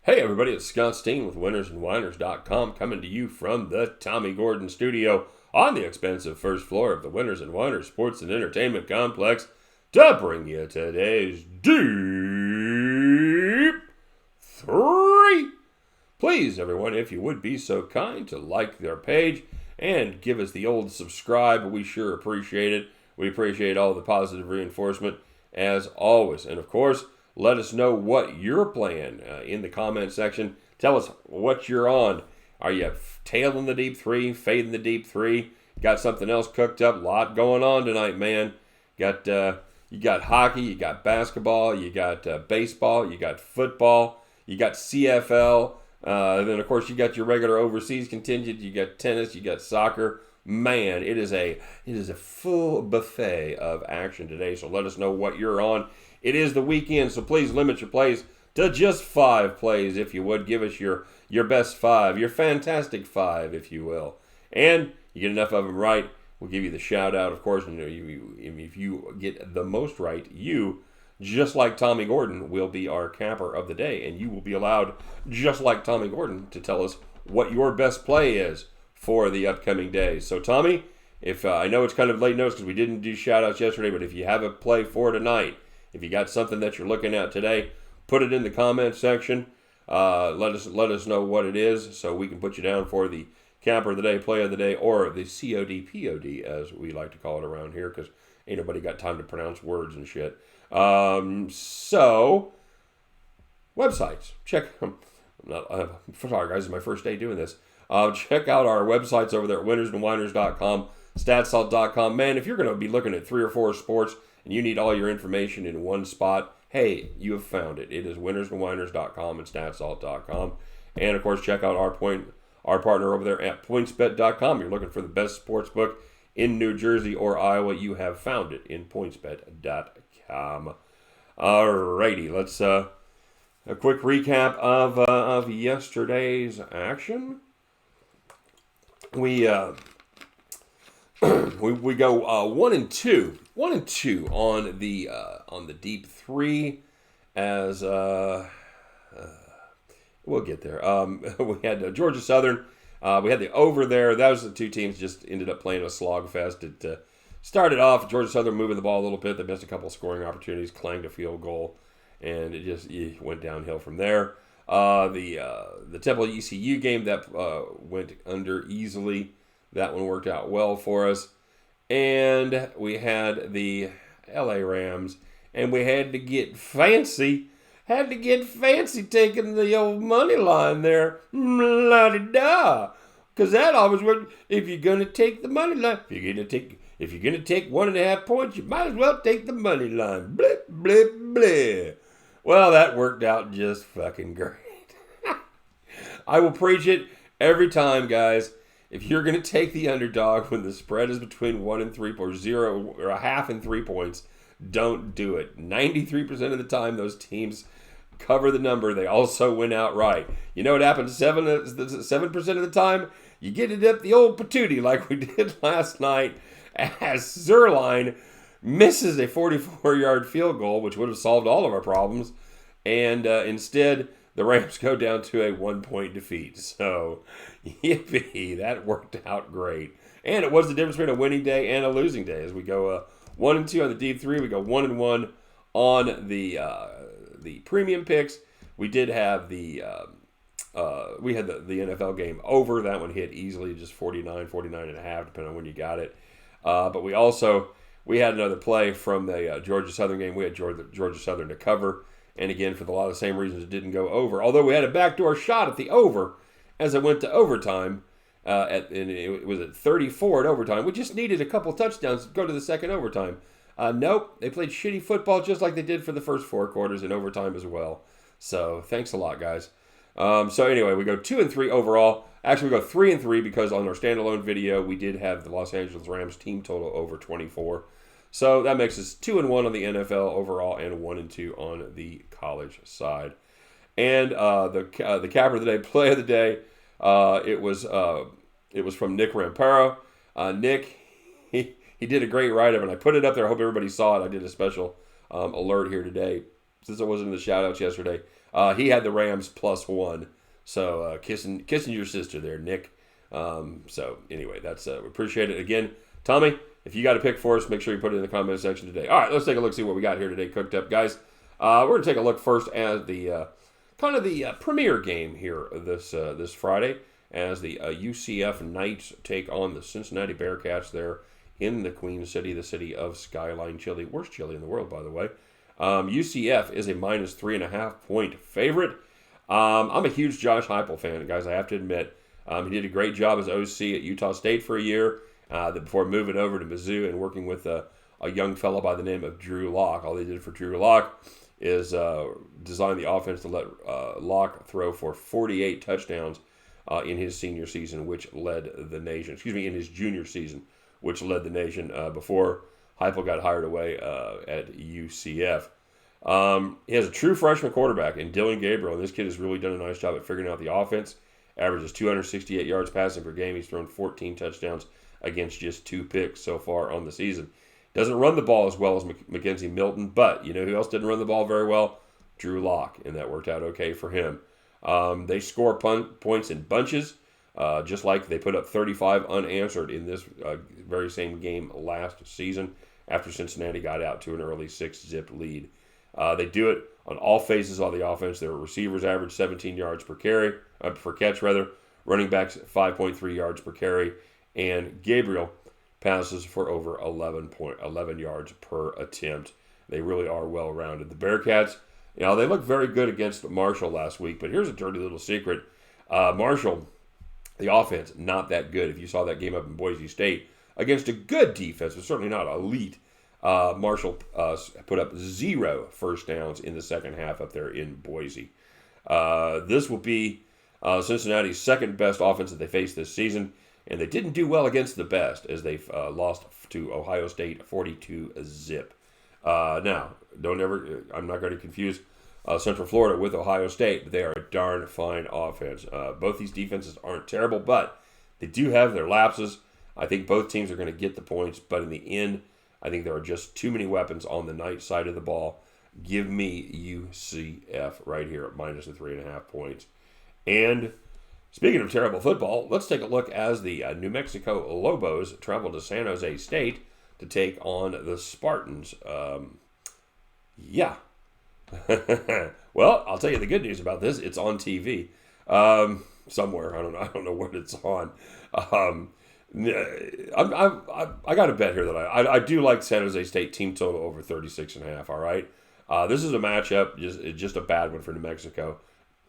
Hey everybody, it's Scott Steen with winnersandwhiners.com coming to you from the Tommy Gordon studio on the expensive first floor of the Winners and Whiners Sports and Entertainment Complex to bring you today's Deep-3. Please, everyone, if you would be so kind to like their page and give us the old subscribe. We sure appreciate it. We appreciate all the positive reinforcement as always. And of course, let us know what you're playing in the comment section. Tell us what you're on. Are you tailing the Deep-3, fading the Deep-3? Got something else cooked up? A lot going on tonight, man. You got hockey, you got basketball, you got baseball, you got football, you got CFL. Then, of course, you got your regular overseas contingent. You got tennis, you got soccer. Man, it is a full buffet of action today. So let us know what you're on. It is the weekend, so please limit your plays to just 5 plays, if you would. Give us your best 5, your fantastic 5, if you will. And you get enough of them right, we'll give you the shout out, of course. And if you get the most right, you, just like Tommy Gordon, will be our capper of the day. And you will be allowed, just like Tommy Gordon, to tell us what your best play is for the upcoming days. So, Tommy, if I know it's kind of late notice because we didn't do shout outs yesterday, but if you have a play for tonight, if you got something that you're looking at today, put it in the comment section. Let us know what it is so we can put you down for the capper of the day, play of the day, or the COD, as we like to call it around here, because ain't nobody got time to pronounce words and shit. So, websites. Check them. Sorry, guys, it's my first day doing this. Check out our websites over there at winnersandwhiners.com, statsalt.com. Man, if you're going to be looking at 3 or 4 sports, and you need all your information in one spot, hey, you have found it. It is winnersandwhiners.com and statsalt.com. And, of course, check out our partner over there at pointsbet.com. You're looking for the best sports book in New Jersey or Iowa. You have found it in pointsbet.com. Alrighty, let's a quick recap of yesterday's action. We go 1-2 on the Deep-3 as we'll get there. We had Georgia Southern. We had the over there. That was the two teams just ended up playing a slogfest. It started off Georgia Southern moving the ball a little bit. They missed a couple scoring opportunities, clanged a field goal, and it went downhill from there. The Temple ECU game that went under easily. That one worked out well for us. And we had the LA Rams, and we had to get fancy. Taking the old money line there. La-di-da. Because that always worked. If you're going to take the money line, if you're going to take 1.5 points, you might as well take the money line. Blip, blip, blip. Well, that worked out just fucking great. I will preach it every time, guys. If you're going to take the underdog when the spread is between 1 and 3 or 0 or a half and 3 points, don't do it. 93% of the time, those teams cover the number. They also win outright. You know what happens 7% of the time? You get it up the old patootie like we did last night as Zerline misses a 44-yard field goal, which would have solved all of our problems. And instead, the Rams go down to a 1-point defeat. So, yippee, that worked out great. And it was the difference between a winning day and a losing day. As we go 1-2 on the Deep-3, we go 1-1 on the premium picks. We did have the NFL game over. That one hit easily, just 49.5, depending on when you got it. But we had another play from the Georgia Southern game. We had Georgia Southern to cover. And again, for a lot of the same reasons, it didn't go over. Although we had a backdoor shot at the over as it went to overtime. And it was at 34 at overtime. We just needed a couple touchdowns to go to the second overtime. Nope, they played shitty football just like they did for the first 4 quarters in overtime as well. So thanks a lot, guys. So anyway, we go 2-3 overall. Actually, we go 3-3 because on our standalone video, we did have the Los Angeles Rams team total over 24. So that makes us 2-1 on the NFL overall and 1-2 on the college side. And the capper of the day, play of the day, it was from Nick Ramparo. Nick, he did a great write-up, and I put it up there. I hope everybody saw it. I did a special alert here today. Since I wasn't in the shout-outs yesterday, He had the Rams +1. So kissing your sister there, Nick. So anyway, that's we appreciate it. Again, Tommy, if you got a pick for us, make sure you put it in the comment section today. All right, let's take a look, see what we got here today cooked up, guys. We're going to take a look first at the kind of the premier game here this Friday as the UCF Knights take on the Cincinnati Bearcats there in the Queen City, the city of Skyline Chili. Worst chili in the world, by the way. UCF is a -3.5 point favorite. I'm a huge Josh Heupel fan, guys, I have to admit. He did a great job as OC at Utah State for a year before moving over to Mizzou and working with a young fellow by the name of Drew Lock. All they did for Drew Lock is design the offense to let Lock throw for 48 touchdowns in his senior season, which led the nation. In his junior season, which led the nation before Heupel got hired away at UCF. He has a true freshman quarterback in Dylan Gabriel, and this kid has really done a nice job at figuring out the offense. Averages 268 yards passing per game. He's thrown 14 touchdowns against just 2 picks so far on the season. Doesn't run the ball as well as Mackenzie Milton, but you know who else didn't run the ball very well? Drew Lock, and that worked out okay for him. They score points in bunches, just like they put up 35 unanswered in this very same game last season after Cincinnati got out to an early 6-zip lead. They do it on all phases of the offense. Their receivers average 17 yards per catch. Running backs 5.3 yards per carry, and Gabriel passes for over 11 yards per attempt. They really are well-rounded. The Bearcats, they looked very good against Marshall last week, but here's a dirty little secret. Marshall, the offense, not that good. If you saw that game up in Boise State against a good defense, but certainly not elite, Marshall put up 0 first downs in the second half up there in Boise. This will be Cincinnati's second best offense that they faced this season, and they didn't do well against the best as they lost to Ohio State 42-zip. Now, I'm not going to confuse Central Florida with Ohio State, but they are a darn fine offense. Both these defenses aren't terrible, but they do have their lapses. I think both teams are going to get the points, but in the end, I think there are just too many weapons on the Knight side of the ball. Give me UCF right here at -3.5 points. And speaking of terrible football, let's take a look as the New Mexico Lobos travel to San Jose State to take on the Spartans. Well, I'll tell you the good news about this. It's on TV somewhere. I don't know what it's on. I got a bet here that I do like San Jose State team total over 36.5. All right, this is a matchup, just a bad one for New Mexico,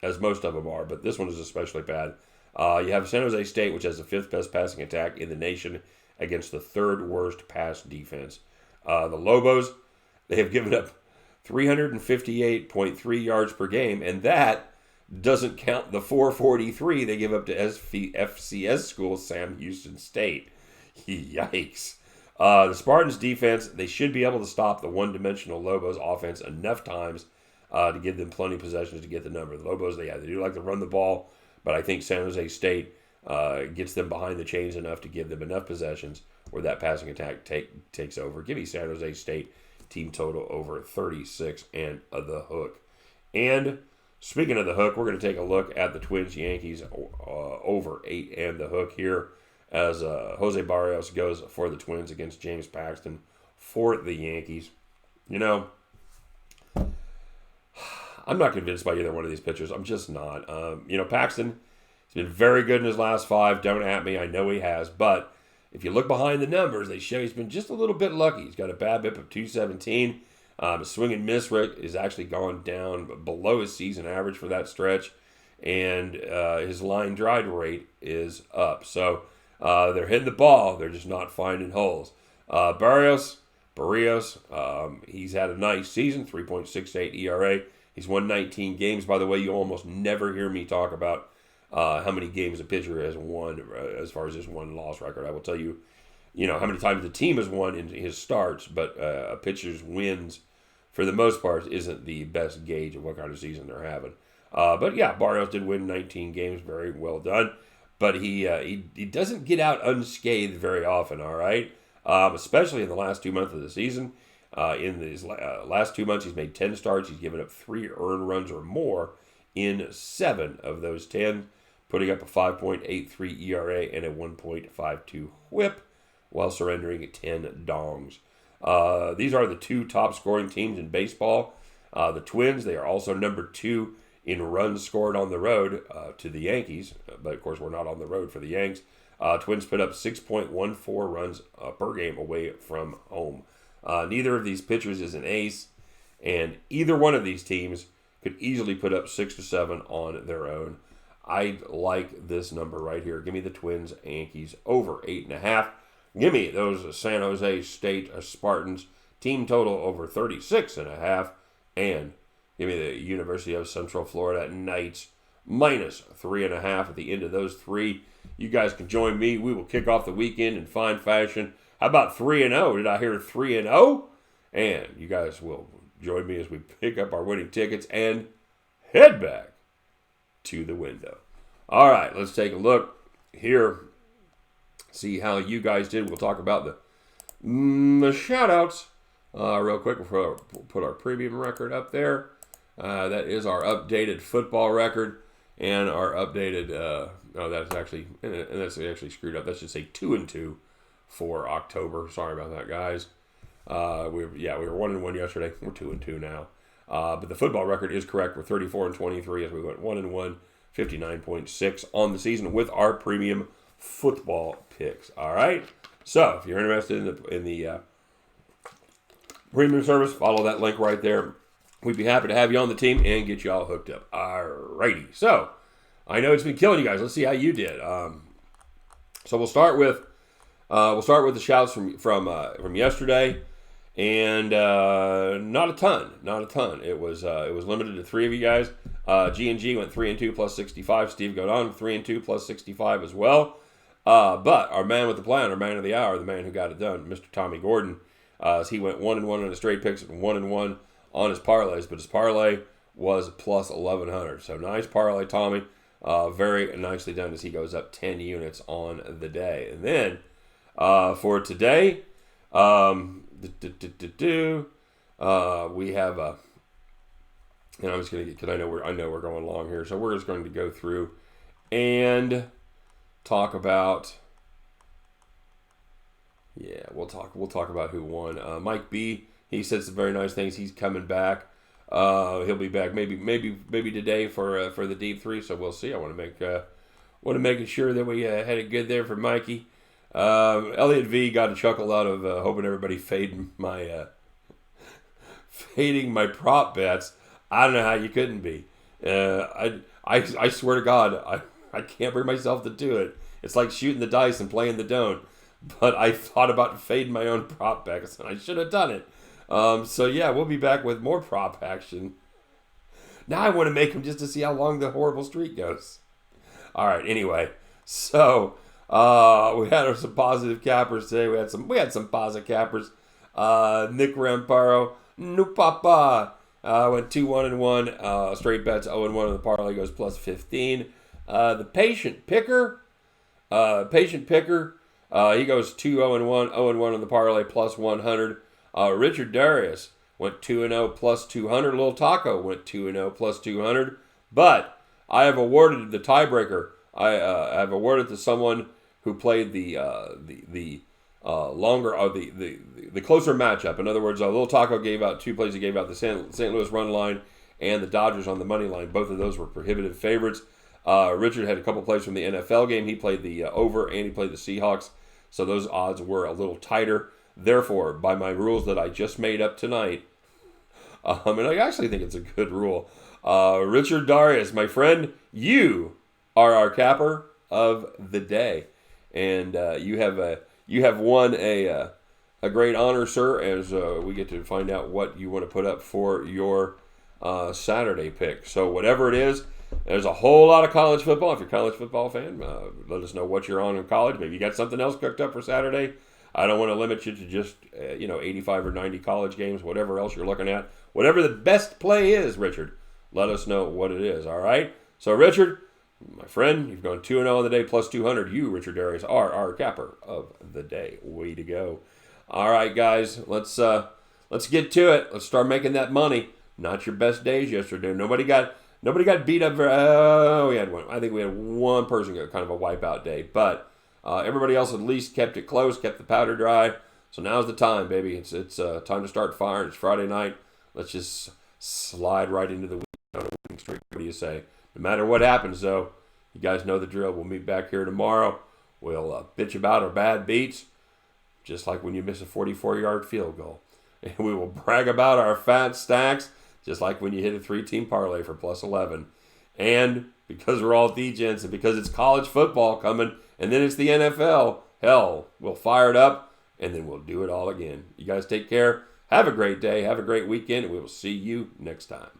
as most of them are, but this one is especially bad. You have San Jose State, which has the 5th best passing attack in the nation against the 3rd worst pass defense. The Lobos, they have given up 358.3 yards per game, and that doesn't count the 443 they give up to FCS school Sam Houston State. Yikes. The Spartans defense, they should be able to stop the one-dimensional Lobos offense enough times to give them plenty of possessions to get the number. The Lobos, they do like to run the ball, but I think San Jose State gets them behind the chains enough to give them enough possessions where that passing attack takes over. Give me San Jose State team total over 36 and the hook. And speaking of the hook, we're going to take a look at the Twins Yankees over 8 and the hook here as Jose Barrios goes for the Twins against James Paxton for the Yankees. I'm not convinced by either one of these pitchers. I'm just not. Paxton has been very good in his last 5. Don't at me. I know he has. But if you look behind the numbers, they show he's been just a little bit lucky. He's got a BABIP of 217. His swing and miss rate is actually gone down below his season average for that stretch. And his line drive rate is up. So they're hitting the ball. They're just not finding holes. Barrios, he's had a nice season, 3.68 ERA. He's won 19 games. By the way, you almost never hear me talk about how many games a pitcher has won as far as his win-loss record. I will tell you, how many times the team has won in his starts, but a pitcher's wins, for the most part, isn't the best gauge of what kind of season they're having. But yeah, Barrios did win 19 games. Very well done. But he doesn't get out unscathed very often, all right? Especially in the last 2 months of the season. In these last 2 months, he's made 10 starts. He's given up 3 earned runs or more in 7 of those 10, putting up a 5.83 ERA and a 1.52 whip while surrendering 10 dongs. These are the 2 top scoring teams in baseball. The Twins, they are also number 2 in runs scored on the road to the Yankees. But, of course, we're not on the road for the Yanks. Twins put up 6.14 runs per game away from home. Neither of these pitchers is an ace, and either one of these teams could easily put up 6 to 7 on their own. I like this number right here. Give me the Twins, Yankees over 8.5. Give me those San Jose State Spartans team total over 36.5, and give me the University of Central Florida Knights minus 3.5 at the end of those 3. You guys can join me. We will kick off the weekend in fine fashion. How about 3-0? Did I hear 3-0? And you guys will join me as we pick up our winning tickets and head back to the window. All right, let's take a look here. See how you guys did. We'll talk about the shout-outs real quick before I put our premium record up there. That is our updated football record and our updated. That's actually screwed up. That should say 2-2 for October. Sorry about that, guys. We were 1-1 yesterday. We're 2-2 now. But the football record is correct. We're 34-23 as we went 1-1, 59.6 on the season with our premium football picks. All right. So if you're interested in the premium service, follow that link right there. We'd be happy to have you on the team and get you all hooked up. All righty. So I know it's been killing you guys. Let's see how you did. So we'll start with the shouts from yesterday, and not a ton. It was limited to 3 of you guys. G&G went 3-2 plus 65. Steve Godon 3-2 plus 65 as well. But our man with the plan, our man of the hour, the man who got it done, Mr. Tommy Gordon, he went 1-1 on his straight picks and 1-1 on his parlays, but his parlay was plus 1,100. So nice parlay, Tommy. Very nicely done as he goes up 10 units on the day. And then for today, we have and I'm just going to get, because I know we're going long here, so we're just going to go through and talk about. Yeah, we'll talk about who won. Mike B. He said some very nice things. He's coming back. He'll be back maybe today for the Deep-3. So we'll see. I want to make sure that we had it good there for Mikey. Elliot V got a chuckle out of hoping everybody fading my prop bets. I don't know how you couldn't be. I swear to God, I can't bring myself to do it. It's like shooting the dice and playing the don't. But I thought about fading my own prop bets, and I should have done it. So yeah, we'll be back with more prop action. Now I want to make them just to see how long the horrible streak goes. All right. Anyway, so we had some positive cappers today. We had some positive cappers. Nick Ramparo, no papa, went 2-1-1. Straight bets 0-1 on the parlay goes plus 15. The patient picker, he goes 2-0-1, 0-1 on the parlay plus 100. Richard Darius went 2-0 plus 200. Little Taco went 2-0 plus 200. But I have awarded the tiebreaker. I have awarded to someone who played the closer matchup. In other words, Little Taco gave out 2 plays. He gave out the St. Louis run line and the Dodgers on the money line. Both of those were prohibitive favorites. Richard had a couple plays from the NFL game. He played the over and he played the Seahawks. So those odds were a little tighter. Therefore, by my rules that I just made up tonight, and I actually think it's a good rule, Richard Darius, my friend, you are our capper of the day, and you have won a great honor, sir. As we get to find out what you want to put up for your Saturday pick. So whatever it is, there's a whole lot of college football. If you're a college football fan, let us know what you're on in college. Maybe you got something else cooked up for Saturday. I don't want to limit you to just 85 or 90 college games, whatever else you're looking at. Whatever the best play is, Richard, let us know what it is, all right? So, Richard, my friend, you've gone 2-0 on the day, plus 200. You, Richard Darius, are our capper of the day. Way to go. All right, guys, let's let's get to it. Let's start making that money. Not your best days yesterday. Nobody got beat up. We had one. I think we had one person get kind of a wipeout day, but everybody else at least kept it close, kept the powder dry. So now's the time, baby. It's time to start firing. It's Friday night. Let's just slide right into the week on a winning streak. What do you say? No matter what happens, though, you guys know the drill. We'll meet back here tomorrow. We'll bitch about our bad beats, just like when you miss a 44-yard field goal. And we will brag about our fat stacks, just like when you hit a 3-team parlay for plus 11. And because we're all D-gents and because it's college football coming and then it's the NFL, hell, we'll fire it up and then we'll do it all again. You guys take care. Have a great day. Have a great weekend. And we will see you next time.